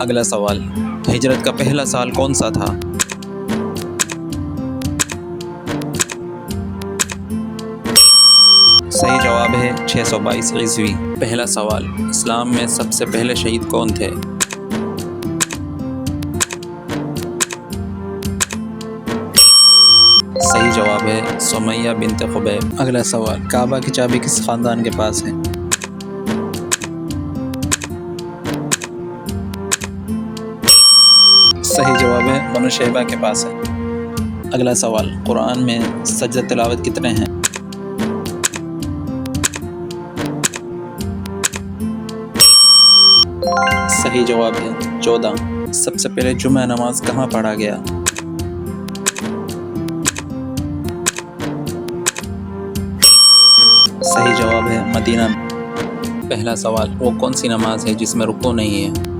اگلا سوال، ہجرت کا پہلا سال کون سا تھا؟ صحیح جواب ہے 622 عیسوی۔ پہلا سوال، اسلام میں سب سے پہلے شہید کون تھے؟ صحیح جواب ہے سمیہ بنت خبیب۔ اگلا سوال، کعبہ کی چابی کس خاندان کے پاس ہے؟ صحیح جواب ہے بنو شیبہ کے پاس ہے۔ اگلا سوال، قرآن میں سجدہ تلاوت کتنے ہیں؟ صحیح جواب ہے 14۔ سب سے پہلے جمعہ نماز کہاں پڑھا گیا؟ صحیح جواب ہے مدینہ میں۔ پہلا سوال، وہ کون سی نماز ہے جس میں رکوع نہیں ہے؟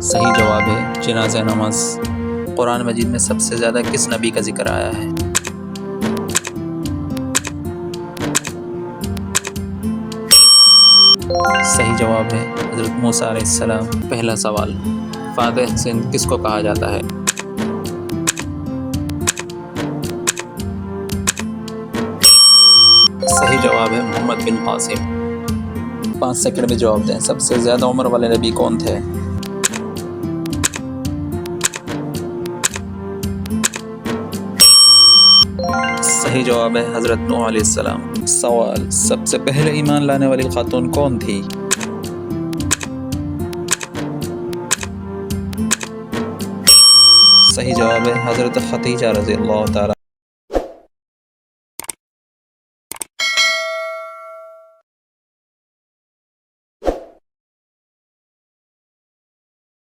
صحیح جواب ہے جنازہ نماز۔ قرآن مجید میں سب سے زیادہ کس نبی کا ذکر آیا ہے؟ صحیح جواب ہے حضرت موسیٰ علیہ السلام۔ پہلا سوال، فاتح سندھ کس کو کہا جاتا ہے؟ صحیح جواب ہے محمد بن قاسم۔ 5 سیکنڈ میں جواب دیں، سب سے زیادہ عمر والے نبی کون تھے؟ صحیح جواب ہے حضرت نوح علیہ السلام۔ سوال، سب سے پہلے ایمان لانے والی خاتون کون تھی؟ صحیح جواب ہے حضرت خدیجہ رضی اللہ تعالیٰ